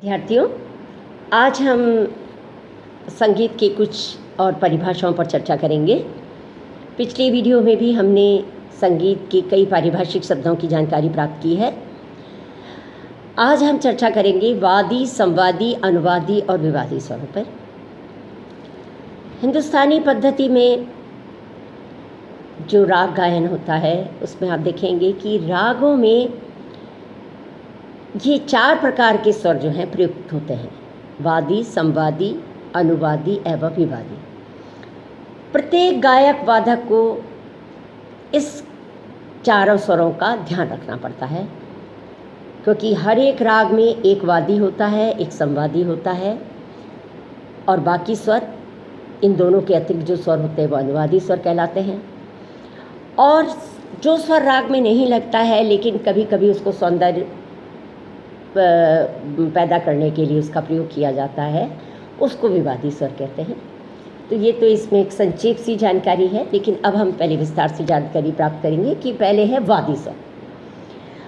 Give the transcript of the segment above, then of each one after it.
विद्यार्थियों, आज हम संगीत की कुछ और परिभाषाओं पर चर्चा करेंगे। पिछले वीडियो में भी हमने संगीत के कई पारिभाषिक शब्दों की जानकारी प्राप्त की है। आज हम चर्चा करेंगे वादी, संवादी, अनुवादी और विवादी स्वरों पर। हिंदुस्तानी पद्धति में जो राग गायन होता है उसमें आप देखेंगे कि रागों में ये 4 प्रकार के स्वर जो हैं प्रयुक्त होते हैं: वादी, संवादी, अनुवादी एवं विवादी। प्रत्येक गायक वादक को इस चारों स्वरों का ध्यान रखना पड़ता है, क्योंकि हर एक राग में एक वादी होता है, एक संवादी होता है और बाकी स्वर, इन दोनों के अतिरिक्त जो स्वर होते हैं वो अनुवादी स्वर कहलाते हैं। और जो स्वर राग में नहीं लगता है लेकिन कभी कभी उसको सौंदर्य पैदा करने के लिए उसका प्रयोग किया जाता है, उसको विवादी स्वर कहते हैं। तो ये तो इसमें एक संक्षेप सी जानकारी है, लेकिन अब हम पहले विस्तार से जानकारी प्राप्त करेंगे कि पहले है वादी स्वर।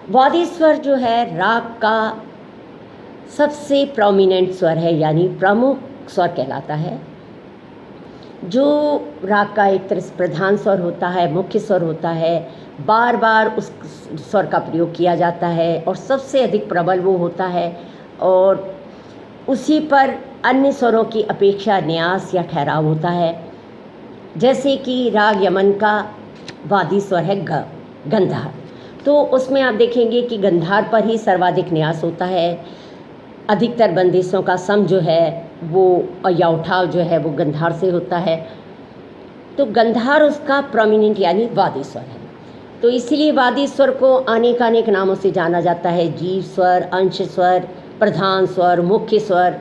वादी स्वर जो है राग का सबसे प्रोमिनेंट स्वर है, यानी प्रमुख स्वर कहलाता है। जो राग का एक तरह से प्रधान स्वर होता है, मुख्य स्वर होता है, बार बार उस स्वर का प्रयोग किया जाता है और सबसे अधिक प्रबल वो होता है, और उसी पर अन्य स्वरों की अपेक्षा न्यास या ठहराव होता है। जैसे कि राग यमन का वादी स्वर है गंधार, तो उसमें आप देखेंगे कि गंधार पर ही सर्वाधिक न्यास होता है। अधिकतर बंदिशों का सम जो है वो या उठाव जो है वो गंधार से होता है, तो गंधार उसका प्रोमिनेंट यानी वादी स्वर है। तो इसीलिए वादी स्वर को अनेक नामों से जाना जाता है: जीव स्वर, अंश स्वर, प्रधान स्वर, मुख्य स्वर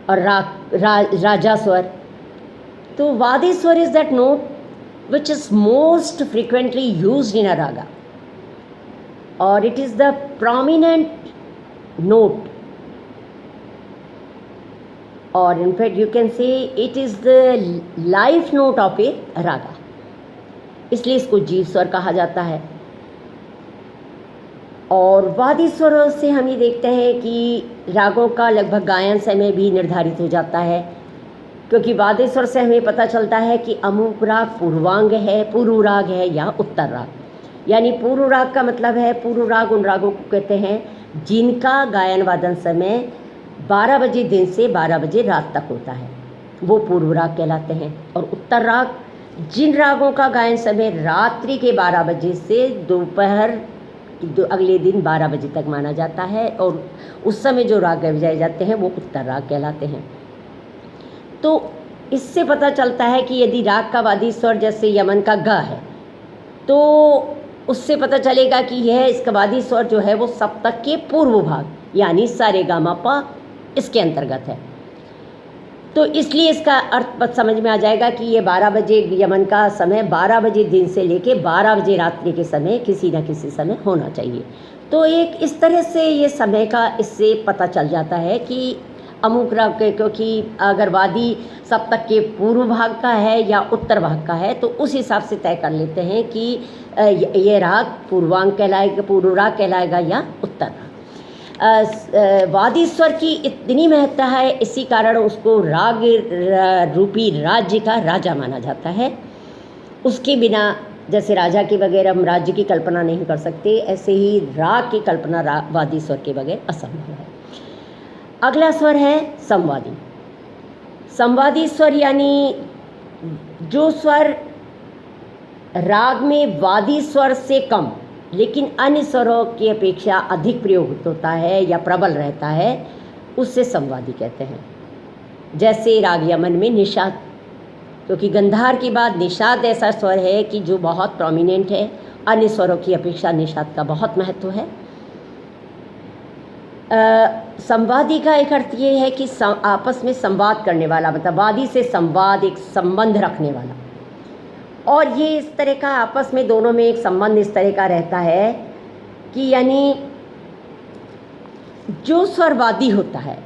और राजा स्वर। तो vadi swar is that note which is most frequently used in a raga, और it is the prominent note, or in fact you can say it is the life note of a raga, इसलिए इसको जीव स्वर कहा जाता है। और वादी स्वरों से हम ये देखते हैं कि रागों का लगभग गायन समय भी निर्धारित हो जाता है, क्योंकि वादी स्वर से हमें पता चलता है कि अमुक राग पूर्वांग है, पूर्व राग है या उत्तर राग। यानी पूर्व राग का मतलब है, पूर्व राग उन रागों को कहते हैं जिनका गायन वादन समय 12 बजे दिन से 12 बजे रात तक होता है, वो पूर्व राग कहलाते हैं। और उत्तर राग जिन रागों का गायन समय रात्रि के 12 बजे से दोपहर अगले दिन 12 बजे तक माना जाता है, और उस समय जो राग गाए बजाए जाते हैं वो उत्तर राग कहलाते हैं। तो इससे पता चलता है कि यदि राग का वादी स्वर जैसे यमन का ग है, तो उससे पता चलेगा कि यह इसका वादी स्वर जो है वो सप्तक के पूर्व भाग यानी सा रे गा मा पा इसके अंतर्गत है। तो इसलिए इसका अर्थ समझ में आ जाएगा कि ये 12 बजे यमन का समय 12 बजे दिन से लेके 12 बजे रात्रि के समय किसी न किसी समय होना चाहिए। तो एक इस तरह से ये समय का इससे पता चल जाता है कि अमुक राग के, क्योंकि अगर वादी सप्तक के पूर्व भाग का है या उत्तर भाग का है तो उस हिसाब से तय कर लेते हैं कि ये राग पूर्वांग कहलाएगा, पूर्व राग कहलाएगा या उत्तर राग। वादी स्वर की इतनी महत्ता है, इसी कारण उसको राग रूपी राज्य का राजा माना जाता है। उसके बिना, जैसे राजा के बगैर हम राज्य की कल्पना नहीं कर सकते, ऐसे ही राग की कल्पना वादी स्वर के बगैर असंभव है। अगला स्वर है संवादी। संवादी स्वर यानी जो स्वर राग में वादी स्वर से कम लेकिन अन्य स्वरों की अपेक्षा अधिक प्रयोग होता है या प्रबल रहता है, उससे संवादी कहते हैं। जैसे राग यमन में निषाद, क्योंकि गंधार के बाद निषाद ऐसा स्वर है कि जो बहुत प्रोमिनेंट है, अन्य स्वरों की अपेक्षा निषाद का बहुत महत्व है। संवादी का एक अर्थ ये है कि आपस में संवाद करने वाला, मतलब वादी से संवाद, एक संबंध रखने वाला। और ये इस तरह का आपस में दोनों में एक संबंध इस तरह का रहता है कि यानी जो स्वर वादी होता है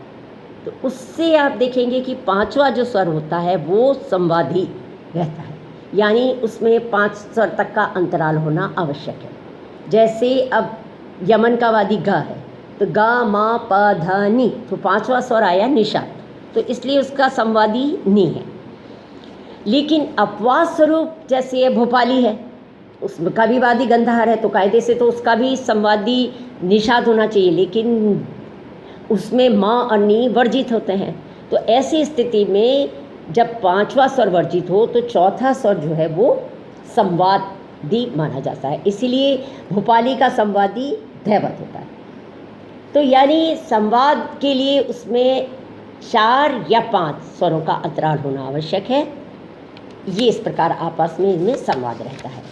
तो उससे आप देखेंगे कि 5वां जो स्वर होता है वो संवादी रहता है, यानी उसमें 5 स्वर तक का अंतराल होना आवश्यक है। जैसे अब यमन का वादी ग है तो गा मा प ध नि, तो पांचवा स्वर आया निषाद, तो इसलिए उसका संवादी नी है। लेकिन अपवाद स्वरूप जैसे ये भोपाली है, उसका भी वादी गंधहार है, तो कायदे से तो उसका भी संवादी निषाद होना चाहिए, लेकिन उसमें माँ और नी वर्जित होते हैं। तो ऐसी स्थिति में जब पांचवा स्वर वर्जित हो तो चौथा स्वर जो है वो संवादी माना जाता है, इसीलिए भोपाली का संवादी दैवत होता है। तो यानी संवाद के लिए उसमें 4 या 5 स्वरों का अंतराल होना आवश्यक है। ये इस प्रकार आपस में इनमें संवाद रहता है।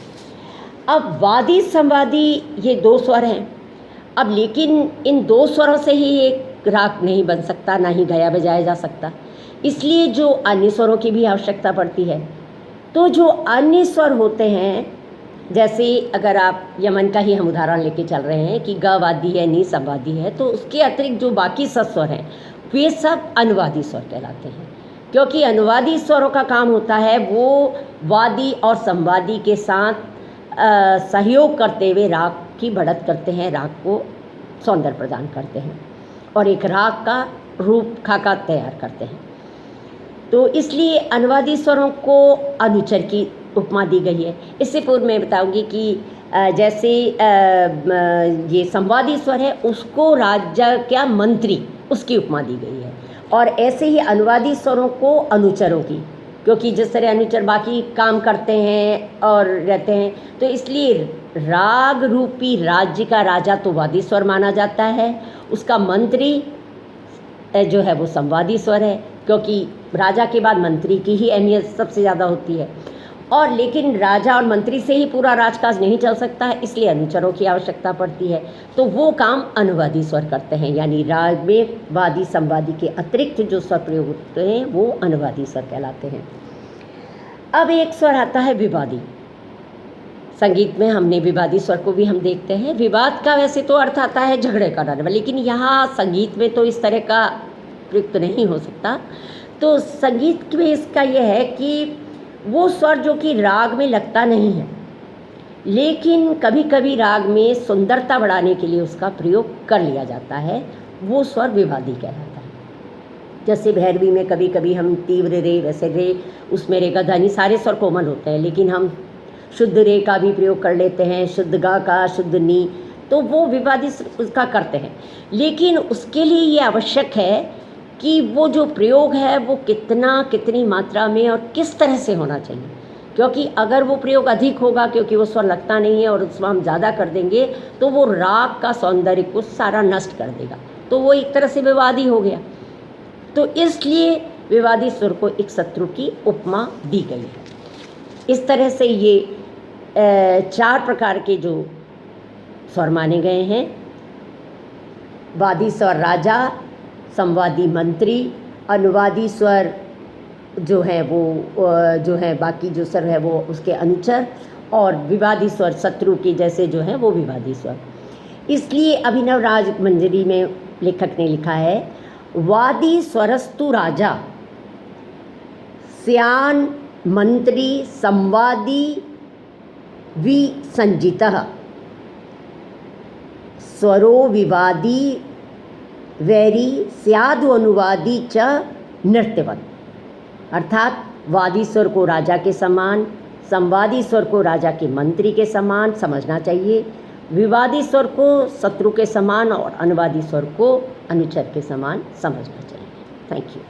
अब वादी संवादी ये 2 स्वर हैं। अब लेकिन इन 2 स्वरों से ही एक राग नहीं बन सकता, ना ही गाया बजाया जा सकता, इसलिए जो अन्य स्वरों की भी आवश्यकता पड़ती है। तो जो अन्य स्वर होते हैं, जैसे अगर आप यमन का ही हम उदाहरण लेके चल रहे हैं कि ग वादी है, नी संवादी है, तो उसके अतिरिक्त जो बाकी सब स्वर हैं वे सब अनुवादी स्वर कहलाते हैं, क्योंकि अनुवादी स्वरों का काम होता है वो वादी और संवादी के साथ सहयोग करते हुए राग की बढ़त करते हैं, राग को सौंदर्य प्रदान करते हैं और एक राग का रूप खाका तैयार करते हैं। तो इसलिए अनुवादी स्वरों को अनुचर की उपमा दी गई है। इससे पूर्व मैं बताऊंगी कि जैसे ये संवादी स्वर है उसको राज्य क्या मंत्री उसकी उपमा दी गई है, और ऐसे ही अनुवादी स्वरों को अनुचरों की, क्योंकि जिस तरह अनुचर बाकी काम करते हैं और रहते हैं, तो इसलिए राग रूपी राज्य का राजा तो वादी स्वर माना जाता है, उसका मंत्री जो है वो संवादी स्वर है, क्योंकि राजा के बाद मंत्री की ही अहमियत सबसे ज़्यादा होती है। और लेकिन राजा और मंत्री से ही पूरा राजकाज नहीं चल सकता है, इसलिए अनुचरों की आवश्यकता पड़ती है, तो वो काम अनुवादी स्वर करते हैं। यानी राग में वादी संवादी के अतिरिक्त जो स्वर प्रयोग होते हैं वो अनुवादी स्वर कहलाते हैं। अब एक स्वर आता है विवादी। संगीत में हमने विवादी स्वर को भी हम देखते हैं। विवाद का वैसे तो अर्थ आता है झगड़े कराने वाला, लेकिन यहाँ संगीत में तो इस तरह का प्रयुक्त नहीं हो सकता। तो संगीत में इसका यह है कि वो स्वर जो कि राग में लगता नहीं है, लेकिन कभी कभी राग में सुंदरता बढ़ाने के लिए उसका प्रयोग कर लिया जाता है, वो स्वर विवादी कहलाता है। जैसे भैरवी में कभी कभी हम तीव्र रे, वैसे रे, उसमें रे का ध्वनि, सारे स्वर कोमल होते हैं, लेकिन हम शुद्ध रे का भी प्रयोग कर लेते हैं, शुद्ध गा का, शुद्ध नी, तो वो विवादी उसका करते हैं। लेकिन उसके लिए ये आवश्यक है कि वो जो प्रयोग है वो कितनी मात्रा में और किस तरह से होना चाहिए, क्योंकि अगर वो प्रयोग अधिक होगा, क्योंकि वो स्वर लगता नहीं है और उसमें हम ज़्यादा कर देंगे तो वो राग का सौंदर्य को सारा नष्ट कर देगा, तो वो एक तरह से विवादी हो गया। तो इसलिए विवादी स्वर को एक शत्रु की उपमा दी गई है। इस तरह से ये 4 प्रकार के जो स्वर माने गए हैं, वादी स्वर राजा, संवादी मंत्री, अनुवादी स्वर जो है वो जो है बाकी जो स्वर है वो उसके अनुचर, और विवादी स्वर शत्रु के जैसे जो है वो विवादी स्वर। इसलिए अभिनव राज मंजरी में लेखक ने लिखा है, वादी स्वरस्तु राजा, स्यान मंत्री संवादी विसंजितः, स्वरो विवादी वैरी स्यादु अनुवादी च नृत्यवत। अर्थात वादी स्वर को राजा के समान, संवादी स्वर को राजा के मंत्री के समान समझना चाहिए, विवादी स्वर को शत्रु के समान और अनुवादी स्वर को अनुचर के समान समझना चाहिए। Thank you.